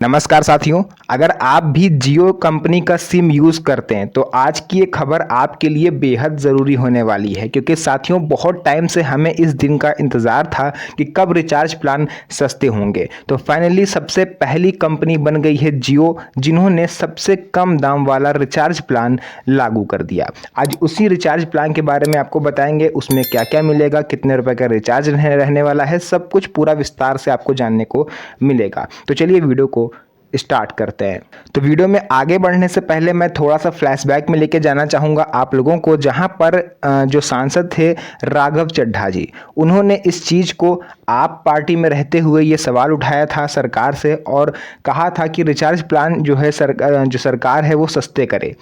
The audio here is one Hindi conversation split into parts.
नमस्कार साथियों। अगर आप भी जियो कंपनी का सिम यूज़ करते हैं तो आज की ये खबर आपके लिए बेहद ज़रूरी होने वाली है, क्योंकि साथियों बहुत टाइम से हमें इस दिन का इंतज़ार था कि कब रिचार्ज प्लान सस्ते होंगे। तो फाइनली सबसे पहली कंपनी बन गई है जियो, जिन्होंने सबसे कम दाम वाला रिचार्ज प्लान लागू कर दिया। आज उसी रिचार्ज प्लान के बारे में आपको बताएंगे, उसमें क्या क्या मिलेगा, कितने रुपए का रिचार्ज रहने वाला है, सब कुछ पूरा विस्तार से आपको जानने को मिलेगा। तो चलिए वीडियो को स्टार्ट करते हैं। तो वीडियो में आगे बढ़ने से पहले मैं थोड़ा सा फ्लैशबैक में लेके जाना चाहूँगा आप लोगों को, जहाँ पर जो सांसद थे राघव चड्ढा जी, उन्होंने इस चीज़ को आप पार्टी में रहते हुए ये सवाल उठाया था सरकार से और कहा था कि रिचार्ज प्लान जो है जो सरकार है वो सस्ते करे।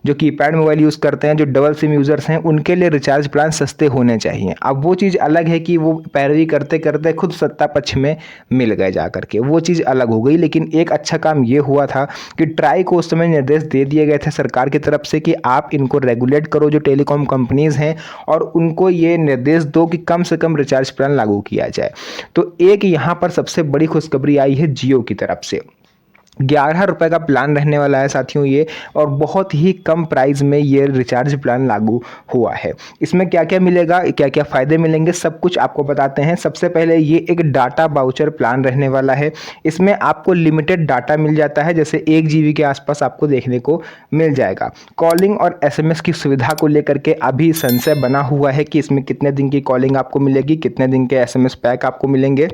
जो कीपैड मोबाइल यूज़ करते हैं, जो डबल सिम यूज़र्स हैं, उनके लिए रिचार्ज प्लान सस्ते होने चाहिए। अब वो चीज़ अलग है कि वो पैरवी करते करते खुद सत्ता पक्ष में मिल गए जा करके, वो चीज़ अलग हो गई। लेकिन एक अच्छा काम ये हुआ था कि ट्राई को उस समय निर्देश दे दिए गए थे सरकार की तरफ से कि आप इनको रेगुलेट करो जो टेलीकॉम कंपनीज़ हैं, और उनको ये निर्देश दो कि कम से कम रिचार्ज प्लान लागू किया जाए। तो एक यहाँ पर सबसे बड़ी खुशखबरी आई है जियो की तरफ से। 11 रुपये का प्लान रहने वाला है साथियों ये, और बहुत ही कम प्राइस में ये रिचार्ज प्लान लागू हुआ है। इसमें क्या क्या मिलेगा, क्या क्या फ़ायदे मिलेंगे, सब कुछ आपको बताते हैं। सबसे पहले ये एक डाटा बाउचर प्लान रहने वाला है। इसमें आपको लिमिटेड डाटा मिल जाता है, जैसे 1 GB के आसपास आपको देखने को मिल जाएगा। कॉलिंग और SMS की सुविधा को लेकर के अभी संशय बना हुआ है कि इसमें कितने दिन की कॉलिंग आपको मिलेगी, कितने दिन के SMS पैक आपको मिलेंगे।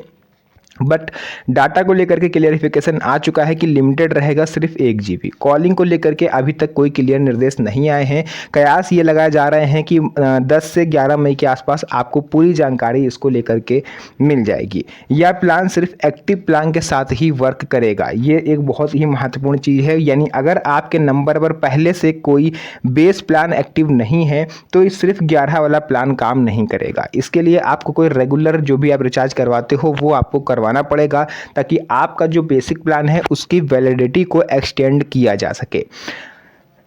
बट डाटा को लेकर के क्लियरिफिकेशन आ चुका है कि लिमिटेड रहेगा सिर्फ 1 GB। कॉलिंग को लेकर के अभी तक कोई क्लियर निर्देश नहीं आए हैं। कयास ये लगाए जा रहे हैं कि 10 से 11 मई के आसपास आपको पूरी जानकारी इसको लेकर के मिल जाएगी। यह प्लान सिर्फ एक्टिव प्लान के साथ ही वर्क करेगा। ये एक बहुत ही महत्वपूर्ण चीज़ है, यानी अगर आपके नंबर पर पहले से कोई बेस प्लान एक्टिव नहीं है तो सिर्फ 11 वाला प्लान काम नहीं करेगा। इसके लिए आपको कोई रेगुलर जो भी आप रिचार्ज करवाते हो वो आपको करवाना पड़ेगा, ताकि आपका जो बेसिक प्लान है उसकी वैलिडिटी को एक्सटेंड किया जा सके।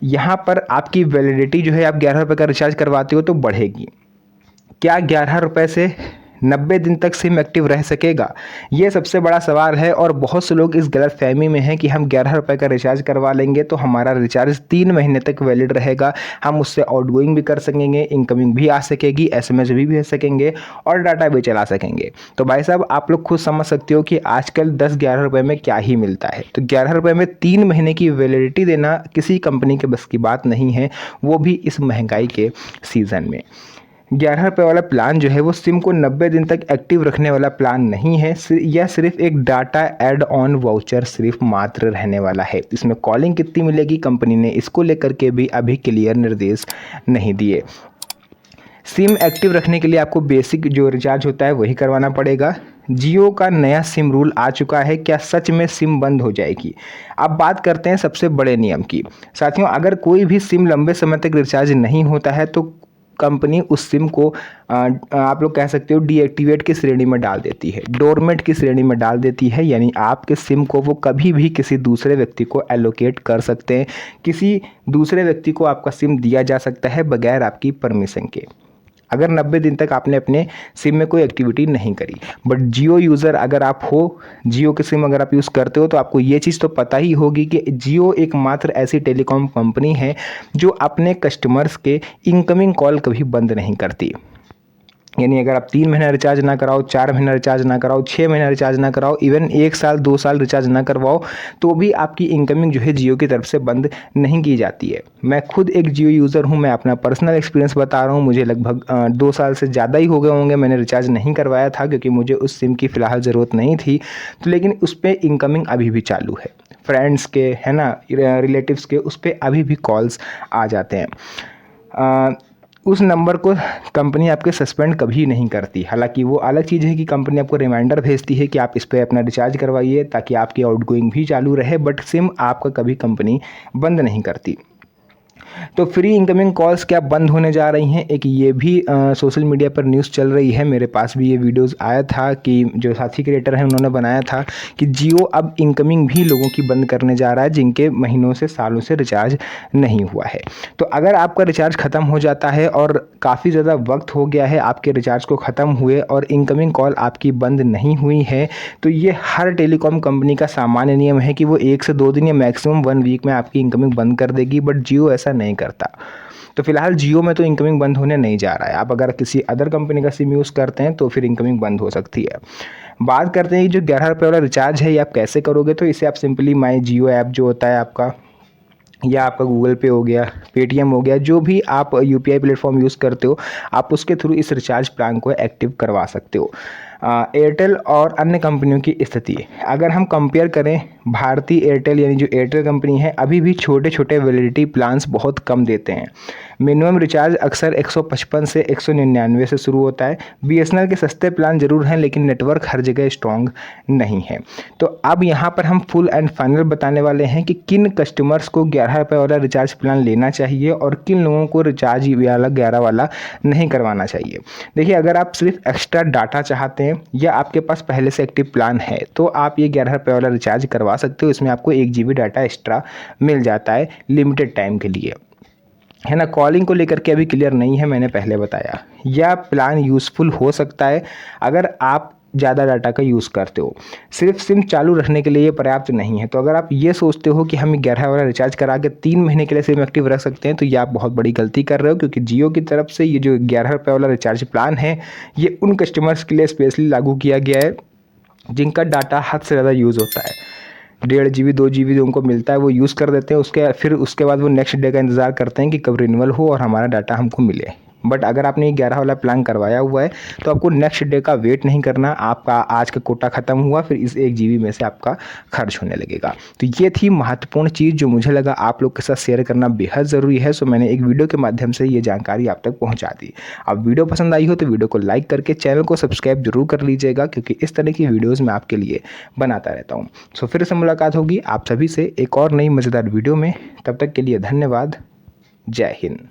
यहां पर आपकी वैलिडिटी जो है, आप 11 रुपये का रिचार्ज करवाते हो तो बढ़ेगी। क्या 11 रुपये से 90 दिन तक सिम एक्टिव रह सकेगा? ये सबसे बड़ा सवाल है, और बहुत से लोग इस गलतफहमी में हैं कि हम 11 रुपये का रिचार्ज करवा लेंगे तो हमारा रिचार्ज 3 महीने तक वैलिड रहेगा, हम उससे आउटगोइंग भी कर सकेंगे, इनकमिंग भी आ सकेगी, SMS भी भेज सकेंगे और डाटा भी चला सकेंगे। तो भाई साहब, आप लोग खुद समझ सकते हो कि आजकल 10-11 रुपये में क्या ही मिलता है। तो 11 रुपये में 3 महीने की वैलिडिटी देना किसी कंपनी के बस की बात नहीं है, वो भी इस महंगाई के सीज़न में। 11 रुपये वाला प्लान जो है वो सिम को 90 दिन तक एक्टिव रखने वाला प्लान नहीं है। यह सिर्फ एक डाटा एड ऑन वाउचर सिर्फ मात्र रहने वाला है। इसमें कॉलिंग कितनी मिलेगी, कंपनी ने इसको लेकर के भी अभी क्लियर निर्देश नहीं दिए। सिम एक्टिव रखने के लिए आपको बेसिक जो रिचार्ज होता है वही करवाना पड़ेगा। जियो का नया सिम रूल आ चुका है, क्या सच में सिम बंद हो जाएगी? अब बात करते हैं सबसे बड़े नियम की। साथियों, अगर कोई भी सिम लंबे समय तक रिचार्ज नहीं होता है तो कंपनी उस सिम को आप लोग कह सकते हो डीएक्टिवेट की श्रेणी में डाल देती है, डोरमेट की श्रेणी में डाल देती है। यानी आपके सिम को वो कभी भी किसी दूसरे व्यक्ति को एलोकेट कर सकते हैं, किसी दूसरे व्यक्ति को आपका सिम दिया जा सकता है बगैर आपकी परमिशन के, अगर 90 दिन तक आपने अपने सिम में कोई एक्टिविटी नहीं करी। बट जियो यूज़र अगर आप हो, जियो के सिम अगर आप यूज़ करते हो तो आपको ये चीज़ तो पता ही होगी कि जियो एकमात्र ऐसी टेलीकॉम कंपनी है जो अपने कस्टमर्स के इनकमिंग कॉल कभी बंद नहीं करती। यानी अगर आप 3 महीना रिचार्ज ना कराओ, 4 महीना रिचार्ज ना कराओ, 6 महीना रिचार्ज ना कराओ, इवन 1 साल 2 साल रिचार्ज ना करवाओ, तो भी आपकी इनकमिंग जो है जियो की तरफ से बंद नहीं की जाती है। मैं खुद एक जियो यूज़र हूँ, मैं अपना पर्सनल एक्सपीरियंस बता रहा हूँ। मुझे लगभग 2 साल से ज़्यादा ही हो गए होंगे मैंने रिचार्ज नहीं करवाया था, क्योंकि मुझे उस सिम की फ़िलहाल ज़रूरत नहीं थी। तो लेकिन उस पर इनकमिंग अभी भी चालू है, फ्रेंड्स के है ना, रिलेटिव्स के, उस पर अभी भी कॉल्स आ जाते हैं। उस नंबर को कंपनी आपके सस्पेंड कभी नहीं करती। हालांकि वो अलग चीज़ है कि कंपनी आपको रिमाइंडर भेजती है कि आप इस पर अपना रिचार्ज करवाइए ताकि आपकी आउटगोइंग भी चालू रहे, बट सिम आपका कभी कंपनी बंद नहीं करती। तो फ्री इनकमिंग कॉल्स क्या बंद होने जा रही हैं, एक ये भी सोशल मीडिया पर न्यूज़ चल रही है। मेरे पास भी ये वीडियोस आया था कि जो साथी क्रिएटर हैं उन्होंने बनाया था कि जियो अब इनकमिंग भी लोगों की बंद करने जा रहा है जिनके महीनों से सालों से रिचार्ज नहीं हुआ है। तो अगर आपका रिचार्ज ख़त्म हो जाता है और काफ़ी ज़्यादा वक्त हो गया है आपके रिचार्ज को ख़त्म हुए और इनकमिंग कॉल आपकी बंद नहीं हुई है, तो ये हर टेलीकॉम कंपनी का सामान्य नियम है कि वो 1 से 2 दिन या मैक्सिमम 1 वीक में आपकी इनकमिंग बंद कर देगी, बट जियो ऐसा नहीं करता। तो फिलहाल जियो में तो इनकमिंग बंद होने नहीं जा रहा है। आप अगर किसी अदर कंपनी का सिम यूज़ करते हैं तो फिर इनकमिंग बंद हो सकती है। बात करते हैं कि जो 11 रुपये वाला रिचार्ज है ये आप कैसे करोगे, तो इसे आप सिंपली माई जियो ऐप जो होता है आपका, या आपका गूगल पे हो गया, पेटीएम हो गया, जो भी आप यूपीआई प्लेटफॉर्म यूज़ करते हो, आप उसके थ्रू इस रिचार्ज प्लान को एक्टिव करवा सकते हो। एयरटेल और अन्य कंपनियों की स्थिति अगर हम कंपेयर करें, भारतीय एयरटेल यानी जो एयरटेल कंपनी है अभी भी छोटे छोटे वैलिडिटी प्लान्स बहुत कम देते हैं। मिनिमम रिचार्ज अक्सर 155 से 199 से शुरू होता है। बीएसएनएल के सस्ते प्लान ज़रूर हैं लेकिन नेटवर्क हर जगह स्ट्रॉन्ग नहीं है। तो अब यहाँ पर हम फुल एंड फाइनल बताने वाले हैं कि किन कस्टमर्स को 11 रुपये वाला रिचार्ज प्लान लेना चाहिए और किन लोगों को रिचार्ज वाला 11 वाला नहीं करवाना चाहिए। देखिए, अगर आप सिर्फ एक्स्ट्रा डाटा चाहते हैं या आपके पास पहले से एक्टिव प्लान है तो आप ये 11 रुपये वाला रिचार्ज करवा सकते हो। इसमें आपको 1 GB डाटा एक्स्ट्रा मिल जाता है लिमिटेड टाइम के लिए, है ना। कॉलिंग को लेकर के अभी क्लियर नहीं है, मैंने पहले बताया। यह प्लान यूज़फुल हो सकता है अगर आप ज़्यादा डाटा का यूज़ करते हो, सिर्फ सिम चालू रखने के लिए ये पर्याप्त नहीं है। तो अगर आप ये सोचते हो कि हम 11 वाला रिचार्ज करा के 3 महीने के लिए सिम एक्टिव रख सकते हैं तो ये आप बहुत बड़ी गलती कर रहे हो, क्योंकि जियो की तरफ से ये जो 11 रुपये वाला रिचार्ज प्लान है ये उन कस्टमर्स के लिए स्पेशली लागू किया गया है जिनका डाटा हद से ज़्यादा यूज़ होता है। 1.5 GB 2 GB जो उनको मिलता है वो यूज़ कर देते हैं, उसके बाद वो नेक्स्ट डे का इंतज़ार करते हैं कि कब रिन्यूअल हो और हमारा डाटा हमको मिले। बट अगर आपने 11 वाला प्लान करवाया हुआ है तो आपको नेक्स्ट डे का वेट नहीं करना। आपका आज का कोटा ख़त्म हुआ फिर इस 1 GB में से आपका खर्च होने लगेगा। तो ये थी महत्वपूर्ण चीज़ जो मुझे लगा आप लोग के साथ शेयर करना बेहद ज़रूरी है। सो मैंने एक वीडियो के माध्यम से ये जानकारी आप तक पहुँचा दी। अब वीडियो पसंद आई हो तो वीडियो को लाइक करके चैनल को सब्सक्राइब जरूर कर लीजिएगा, क्योंकि इस तरह की वीडियोज़ मैं आपके लिए बनाता रहता हूँ। सो फिर से मुलाकात होगी आप सभी से एक और नई मज़ेदार वीडियो में। तब तक के लिए धन्यवाद। जय हिंद।